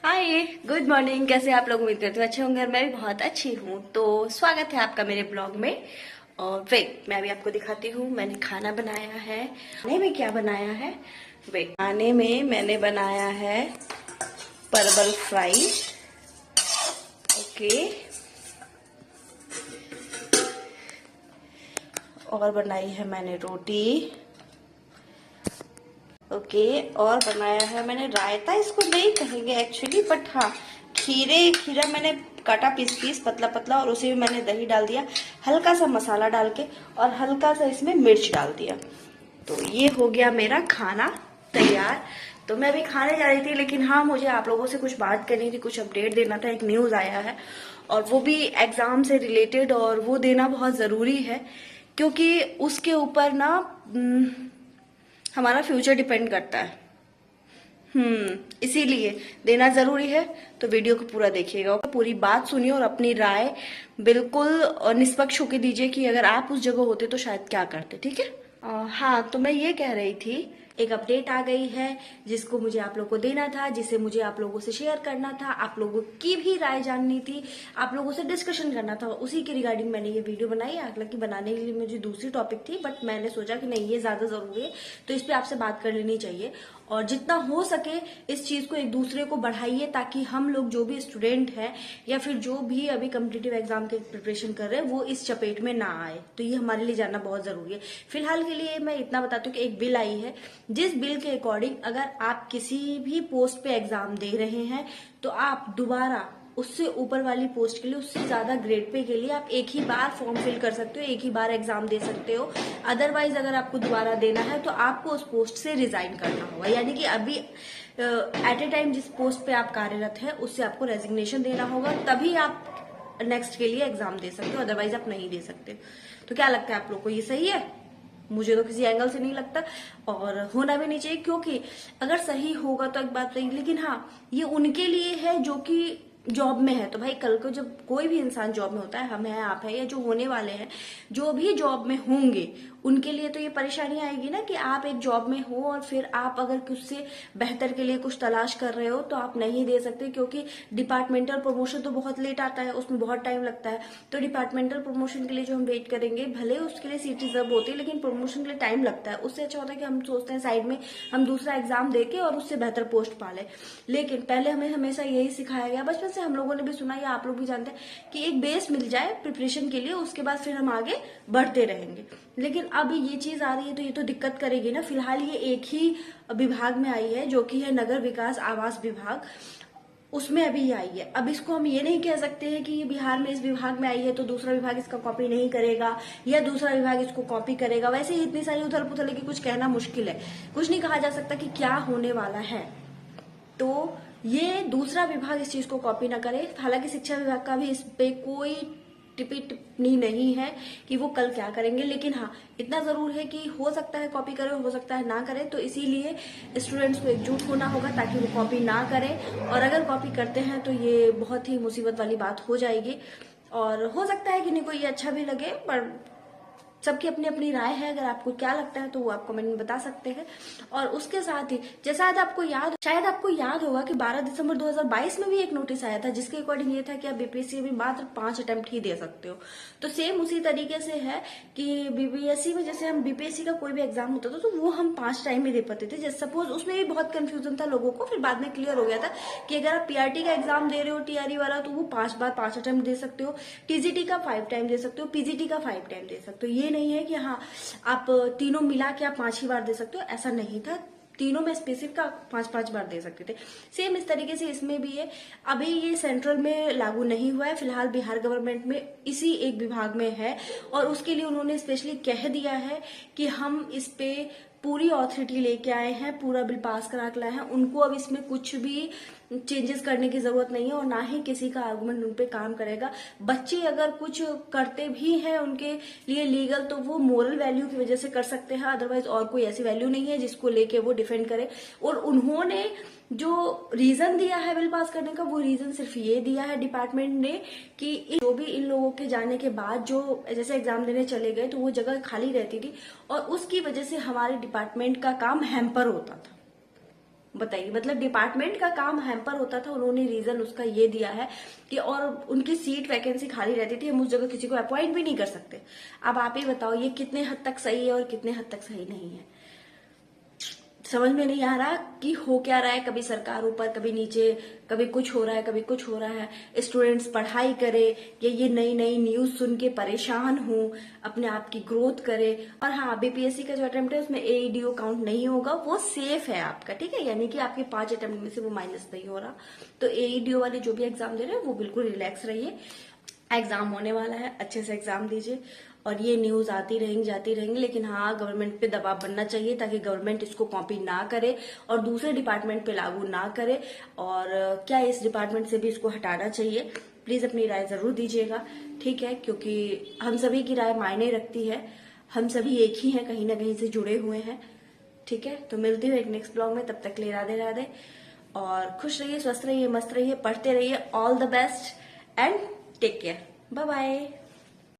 हाय, good morning. कैसे आप लोग? उम्मीद करते हो अच्छे होंगे और मैं भी बहुत अच्छी हूँ। तो स्वागत है आपका मेरे ब्लॉग में। और वेट, मैं अभी आपको दिखाती हूँ मैंने खाना बनाया है। खाने में क्या बनाया है? वेट, खाने में मैंने बनाया है परवल फ्राई। ओके, और बनाई है मैंने रोटी। ओके, और बनाया है मैंने रायता। इसको नहीं कहेंगे एक्चुअली, बट हाँ, खीरा मैंने काटा पीस पीस पतला पतला, और उसी में मैंने दही डाल दिया, हल्का सा मसाला डाल के, और हल्का सा इसमें मिर्च डाल दिया। तो ये हो गया मेरा खाना तैयार। तो मैं अभी खाने जा रही थी, लेकिन हाँ, मुझे आप लोगों से कुछ बात करनी थी, कुछ अपडेट देना था। एक न्यूज आया है और वो भी एग्जाम से रिलेटेड, और वो देना बहुत जरूरी है क्योंकि उसके ऊपर ना हमारा फ्यूचर डिपेंड करता है। इसीलिए देना जरूरी है। तो वीडियो को पूरा देखिएगा, पूरी बात सुनिए और अपनी राय बिल्कुल निष्पक्ष होकर दीजिए कि अगर आप उस जगह होते तो शायद क्या करते। ठीक है? हाँ, तो मैं ये कह रही थी, एक अपडेट आ गई है जिसको मुझे आप लोगों को देना था, जिसे मुझे आप लोगों से शेयर करना था, आप लोगों की भी राय जाननी थी, आप लोगों से डिस्कशन करना था। उसी के रिगार्डिंग मैंने ये वीडियो बनाई। हालांकि बनाने के लिए मुझे दूसरी टॉपिक थी, बट मैंने सोचा कि नहीं, ये ज्यादा जरूरी है, तो इस पे आपसे बात कर लेनी चाहिए। और जितना हो सके इस चीज को एक दूसरे को बढ़ाइए, ताकि हम लोग जो भी स्टूडेंट हैं या फिर जो भी अभी कम्पिटिटिव एग्जाम के प्रिपरेशन कर रहे हैं, वो इस चपेट में ना आए। तो ये हमारे लिए जानना बहुत जरूरी है। फिलहाल के लिए मैं इतना बताती हूँ कि एक बिल आई है, जिस बिल के अकॉर्डिंग अगर आप किसी भी पोस्ट पे एग्जाम दे रहे हैं तो आप दोबारा उससे ऊपर वाली पोस्ट के लिए, उससे ज्यादा ग्रेड पे के लिए आप एक ही बार फॉर्म फिल कर सकते हो, एक ही बार एग्जाम दे सकते हो। अदरवाइज अगर आपको दोबारा देना है तो आपको उस पोस्ट से रिजाइन करना होगा। यानी कि अभी एट ए टाइम जिस पोस्ट पे आप कार्यरत है उससे आपको रेजिग्नेशन देना होगा, तभी आप नेक्स्ट के लिए एग्जाम दे सकते हो, अदरवाइज आप नहीं दे सकते। तो क्या लगता है आप लोग को, ये सही है? मुझे तो किसी एंगल से नहीं लगता, और होना भी नहीं चाहिए, क्योंकि अगर सही होगा तो एक बात सही, लेकिन हाँ, ये उनके लिए है जो कि जॉब में है। तो भाई, कल को जब कोई भी इंसान जॉब में होता है, हम हैं, आप हैं, या जो होने वाले हैं, जो भी जॉब में होंगे, उनके लिए तो ये परेशानी आएगी ना कि आप एक जॉब में हो और फिर आप अगर उससे बेहतर के लिए कुछ तलाश कर रहे हो तो आप नहीं दे सकते, क्योंकि डिपार्टमेंटल प्रमोशन तो बहुत लेट आता है, उसमें बहुत टाइम लगता है। तो डिपार्टमेंटल प्रमोशन के लिए जो हम वेट करेंगे, भले उसके लिए सीट रिजर्व होती है, लेकिन प्रमोशन के लिए टाइम लगता है। उससे अच्छा होता है कि हम सोचते हैं साइड में हम दूसरा एग्जाम देके और उससे बेहतर पोस्ट पा ले। लेकिन पहले हमें हमेशा यही सिखाया गया, बचपन से हम लोगों ने भी सुना, या आप लोग भी जानते हैं, कि एक बेस मिल जाए प्रिपरेशन के लिए, उसके बाद फिर हम आगे बढ़ते रहेंगे। लेकिन अब ये चीज आ रही है तो ये तो दिक्कत करेगी ना। फिलहाल ये एक ही विभाग में आई है, जो कि है नगर विकास आवास विभाग, उसमें अभी ये आई है। अब इसको हम ये नहीं कह सकते हैं कि ये बिहार में इस विभाग में आई है तो दूसरा विभाग इसका कॉपी नहीं करेगा, या दूसरा विभाग इसको कॉपी करेगा। वैसे ही इतनी सारी उथल पुथल है कि कुछ कहना मुश्किल है, कुछ नहीं कहा जा सकता कि क्या होने वाला है। तो ये दूसरा विभाग इस चीज को कॉपी ना करे। हालांकि शिक्षा विभाग का भी इस पे कोई टिप्पणी नहीं है कि वो कल क्या करेंगे, लेकिन हाँ, इतना जरूर है कि हो सकता है कॉपी करे, हो सकता है ना करे। तो इसीलिए स्टूडेंट्स को एकजुट होना होगा ताकि वो कॉपी ना करें, और अगर कॉपी करते हैं तो ये बहुत ही मुसीबत वाली बात हो जाएगी। और हो सकता है कि नहीं कोई ये अच्छा भी लगे, पर सबकी अपनी अपनी राय है। अगर आपको क्या लगता है तो वो आप कमेंट में बता सकते हैं। और उसके साथ ही, जैसा शायद आपको याद होगा कि 12 दिसंबर 2022 में भी एक नोटिस आया था, जिसके अकॉर्डिंग ये था कि आप बीपीएससी में मात्र 5 अटेम्प्ट ही दे सकते हो। तो सेम उसी तरीके से है कि बीपीएससी में जैसे हम बीपीएससी का कोई भी एग्जाम होता था तो वो हम 5 टाइम में दे पाते थे। जैसे सपोज उसमें भी बहुत कंफ्यूजन था लोगों को, फिर बाद में क्लियर हो गया था कि अगर आप पीआरटी का एग्जाम दे रहे हो, टीआरई वाला, तो वो 5 बार 5 अटेम्प्ट दे सकते हो, टीजीटी का 5 टाइम दे सकते हो, पीजीटी का 5 टाइम दे सकते हो। ये नहीं है कि हाँ, आप तीनों मिला के आप 5 ही बार दे सकते हो, ऐसा नहीं था। तीनों में स्पेसिफिक का 5-5 बार दे सकते थे। सेम इस तरीके से इसमें भी है। अभी ये सेंट्रल में लागू नहीं हुआ है, फिलहाल बिहार गवर्नमेंट में इसी एक विभाग में है, और उसके लिए उन्होंने स्पेशली कह दिया है कि हम इस पे पूरी ऑथोरिटी लेके आए हैं, पूरा बिल पास करा के लाए हैं। उनको अब इसमें कुछ भी चेंजेस करने की जरूरत नहीं है, और ना ही किसी का आर्गुमेंट उन पे काम करेगा। बच्चे अगर कुछ करते भी हैं उनके लिए लीगल, तो वो मोरल वैल्यू की वजह से कर सकते हैं, अदरवाइज और कोई ऐसी वैल्यू नहीं है जिसको लेके वो डिफेंड करे। और उन्होंने जो रीजन दिया है बिल पास करने का, वो रीजन सिर्फ ये दिया है डिपार्टमेंट ने कि जो भी इन लोगों के जाने के बाद जो जैसे एग्जाम देने चले गए तो वो जगह खाली रहती थी, और उसकी वजह से हमारे डिपार्टमेंट का काम हैम्पर होता था। बताइए, मतलब डिपार्टमेंट का काम हैम्पर होता था, उन्होंने रीजन उसका ये दिया है कि और उनकी सीट वैकेंसी खाली रहती थी, हम उस जगह किसी को अपॉइंट भी नहीं कर सकते। अब आप ही बताओ ये कितने हद तक सही है और कितने हद तक सही नहीं है। समझ में नहीं आ रहा कि हो क्या रहा है, कभी सरकार ऊपर कभी नीचे, कभी कुछ हो रहा है कभी कुछ हो रहा है। स्टूडेंट्स पढ़ाई करे या ये नई नई न्यूज सुन के परेशान हो, अपने आप की ग्रोथ करे। और हाँ, बीपीएससी का जो अटेम्प्ट है उसमें एईडीओ काउंट नहीं होगा, वो सेफ है आपका, ठीक है, यानी कि आपके 5 अटेम्प्ट में से वो माइनस नहीं हो रहा। तो एईडीओ वाले जो भी एग्जाम दे रहे हैं वो बिल्कुल रिलैक्स रहिए, एग्जाम होने वाला है, अच्छे से एग्जाम दीजिए। और ये न्यूज आती रहेंगी जाती रहेंगी, लेकिन हाँ, गवर्नमेंट पे दबाव बनना चाहिए ताकि गवर्नमेंट इसको कॉपी ना करे और दूसरे डिपार्टमेंट पे लागू ना करे। और क्या इस डिपार्टमेंट से भी इसको हटाना चाहिए। प्लीज अपनी राय जरूर दीजिएगा, ठीक है, क्योंकि हम सभी की राय मायने रखती है, हम सभी एक ही हैं, कहीं ना कहीं से जुड़े हुए हैं, ठीक है। तो मिलती हूँ एक नेक्स्ट ब्लॉग में, तब तक ले राधे राधे, और खुश रहिए, स्वस्थ रहिए, मस्त रहिए, पढ़ते रहिए। All the best and take care, bye bye.